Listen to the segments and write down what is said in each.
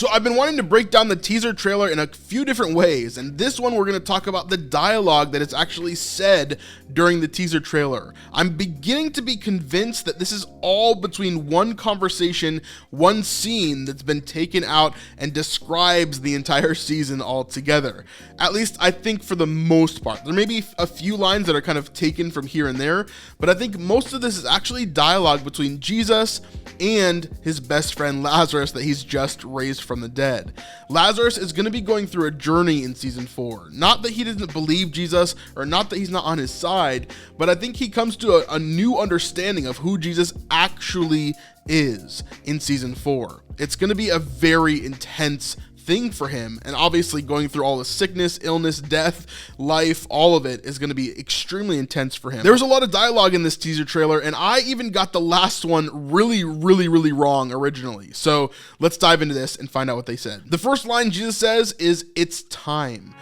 So I've been wanting to break down the teaser trailer in a few different ways, and this one we're going to talk about the dialogue that is actually said during the teaser trailer. I'm beginning to be convinced that this is all between one conversation, one scene that's been taken out and describes the entire season altogether. At least I think for the most part. There may be a few lines that are kind of taken from here and there, but I think most of this is actually dialogue between Jesus and his best friend Lazarus that he's just raised from the dead. Lazarus is going to be going through a journey in season 4. Not that he doesn't believe Jesus or not that he's not on his side, but I think he comes to a new understanding of who Jesus actually is in season 4. It's going to be a very intense thing for him, and obviously going through all the sickness, illness, death, life, all of it is going to be extremely intense for him. There was a lot of dialogue in this teaser trailer, and I even got the last one really wrong originally. So let's dive into this and find out what they said. The first line Jesus says is, "It's time."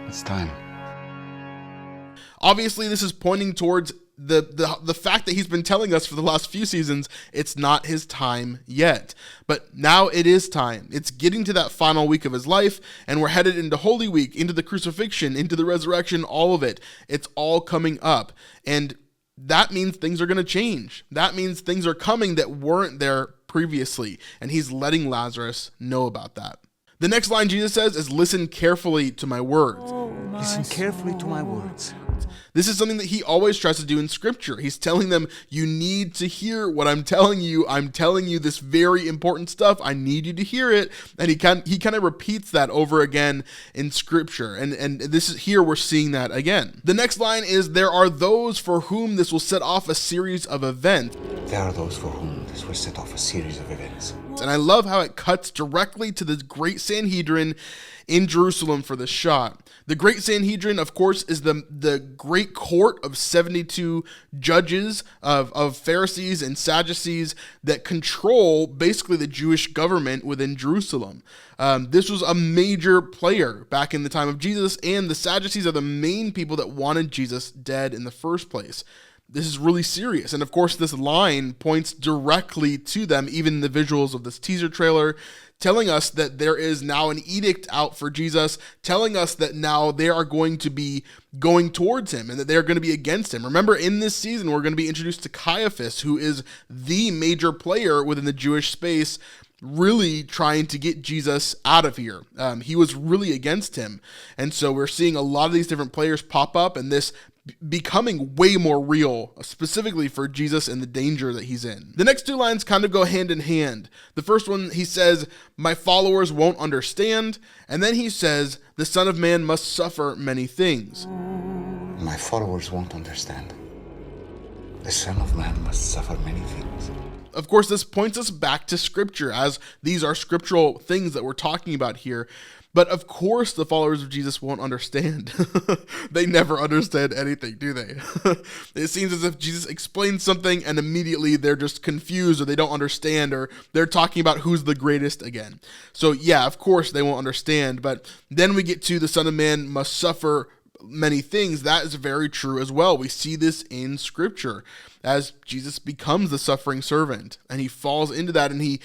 It's time. Obviously, this is pointing towards the fact that he's been telling us for the last few seasons it's not his time yet. But now it is time. It's getting to that final week of his life, and we're headed into Holy Week, into the crucifixion, into the resurrection, all of it. It's all coming up. And that means things are going to change. That means things are coming that weren't there previously. And he's letting Lazarus know about that. The next line Jesus says is, "Listen carefully to my words." Listen carefully to my words. This is something that he always tries to do in scripture. He's telling them, you need to hear what I'm telling you. I'm telling you this very important stuff. I need you to hear it. And he kind of repeats that over again in scripture. And this is here we're seeing that again. The next line is, "There are those for whom this will set off a series of events." There are those for whom this will set off a series of events. And I love how it cuts directly to the Great Sanhedrin in Jerusalem for this shot. The Great Sanhedrin, of course, is the great court of 72 judges of Pharisees and Sadducees that control basically the Jewish government within Jerusalem. This was a major player back in the time of Jesus, and the Sadducees are the main people that wanted Jesus dead in the first place. This is really serious. And of course, this line points directly to them, even in the visuals of this teaser trailer, telling us that there is now an edict out for Jesus, telling us that now they are going to be going towards him and that they're going to be against him. Remember, in this season, we're going to be introduced to Caiaphas, who is the major player within the Jewish space, really trying to get Jesus out of here. He was really against him. And so we're seeing a lot of these different players pop up, and this becoming way more real, specifically for Jesus and the danger that he's in. The next two lines kind of go hand in hand. The first one, he says, "My followers won't understand." And then he says, "The Son of Man must suffer many things." My followers won't understand. The Son of Man must suffer many things. Of course, this points us back to scripture, as these are scriptural things that we're talking about here. But of course, the followers of Jesus won't understand. They never understand anything, do they? It seems as if Jesus explains something and immediately they're just confused, or they don't understand, or they're talking about who's the greatest again. So yeah, of course they won't understand. But then we get to the Son of Man must suffer many things. That is very true as well. We see this in scripture as Jesus becomes the suffering servant, and he falls into that, and he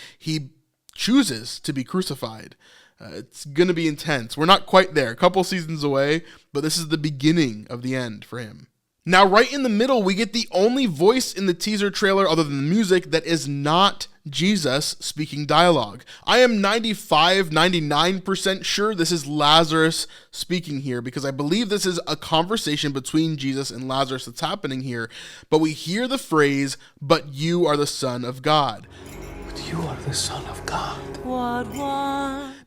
chooses to be crucified. It's going to be intense. We're not quite there, a couple seasons away, but this is the beginning of the end for him. Now, right in the middle, we get the only voice in the teaser trailer, other than the music, that is not Jesus speaking dialogue. I am 99% sure this is Lazarus speaking here, because I believe this is a conversation between Jesus and Lazarus that's happening here. But we hear the phrase, "But you are the Son of God." But you are the Son of God. What?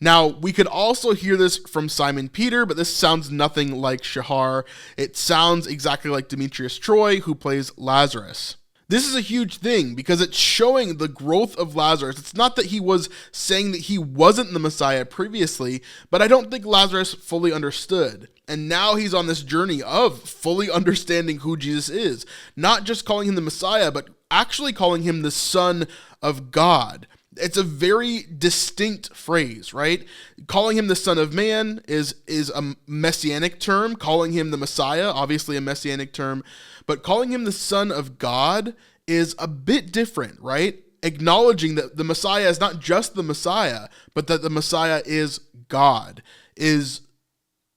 Now, we could also hear this from Simon Peter, but this sounds nothing like Shahar. It sounds exactly like Demetrius Troy, who plays Lazarus. This is a huge thing because it's showing the growth of Lazarus. It's not that he was saying that he wasn't the Messiah previously, but I don't think Lazarus fully understood. And now he's on this journey of fully understanding who Jesus is. Not just calling him the Messiah, but actually calling him the Son of God. It's a very distinct phrase, right? Calling him the Son of Man is a messianic term. Calling him the Messiah, obviously a messianic term. But calling him the Son of God is a bit different, right? acknowledging that the Messiah is not just the Messiah, but that the Messiah is God, is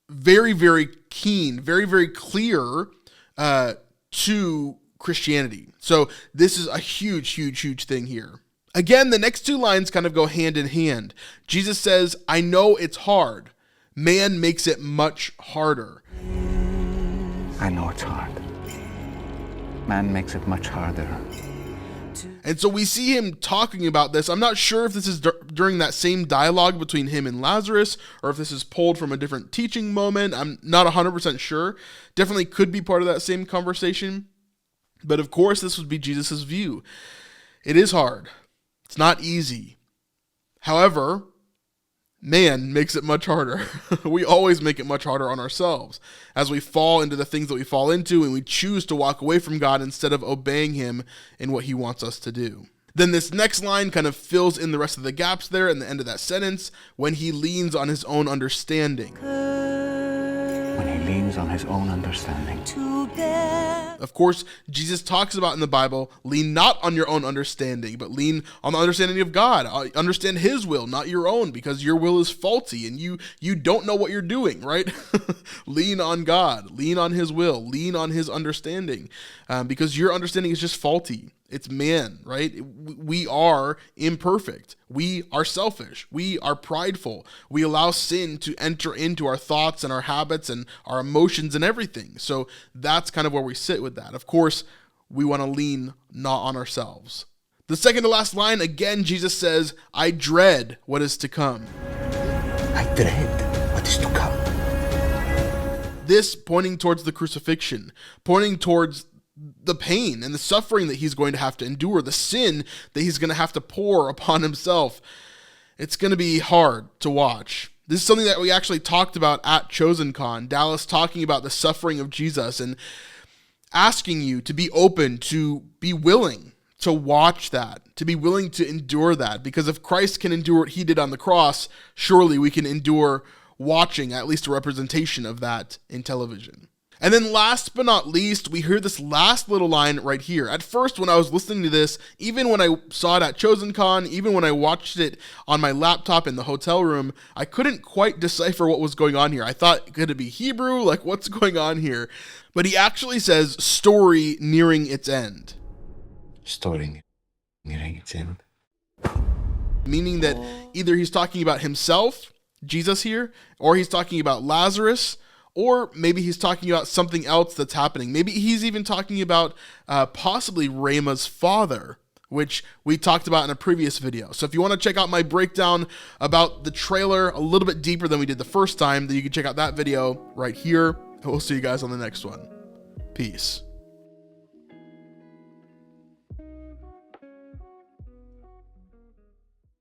very, very keen, very, very clear to Christianity. So this is a huge, huge, huge thing here. Again, the next two lines kind of go hand in hand. Jesus says, I know it's hard. Man makes it much harder. I know it's hard. Man makes it much harder. And so we see him talking about this. I'm not sure if this is during that same dialogue between him and Lazarus, or if this is pulled from a different teaching moment. I'm not 100% sure. Definitely could be part of that same conversation. But of course, this would be Jesus' view. It is hard. It's not easy. However, man makes it much harder. We always make it much harder on ourselves as we fall into the things that we fall into and we choose to walk away from God instead of obeying him in what he wants us to do. Then this next line kind of fills in the rest of the gaps there in the end of that sentence, when he leans on his own understanding. When he leans on his own understanding. Of course, Jesus talks about in the Bible, lean not on your own understanding, but lean on the understanding of God. Understand his will, not your own, because your will is faulty and you don't know what you're doing, right? Lean on God, lean on his will, lean on his understanding, because your understanding is just faulty. It's man, right? We are imperfect. We are selfish. We are prideful. We allow sin to enter into our thoughts and our habits and our emotions and everything. So that's kind of where we sit with that. Of course, we want to lean not on ourselves. The second to last line, again, Jesus says, I dread what is to come. I dread what is to come. This pointing towards the crucifixion, pointing towards the pain and the suffering that he's going to have to endure, the sin that he's going to have to pour upon himself. It's going to be hard to watch. This is something that we actually talked about at ChosenCon, Dallas talking about the suffering of Jesus and asking you to be open, to be willing to watch that, to be willing to endure that, because if Christ can endure what he did on the cross, surely we can endure watching at least a representation of that in television. And then last but not least, we hear this last little line right here. At first, when I was listening to this, even when I saw it at ChosenCon, even when I watched it on my laptop in the hotel room, I couldn't quite decipher what was going on here. I thought, could it be Hebrew? Like, what's going on here? But he actually says, story nearing its end. Story nearing its end. Meaning that either he's talking about himself, Jesus here, or he's talking about Lazarus, or maybe he's talking about something else that's happening. Maybe he's even talking about possibly Rama's father, which we talked about in a previous video. So if you want to check out my breakdown about the trailer a little bit deeper than we did the first time, then you can check out that video right here. And we'll see you guys on the next one. Peace.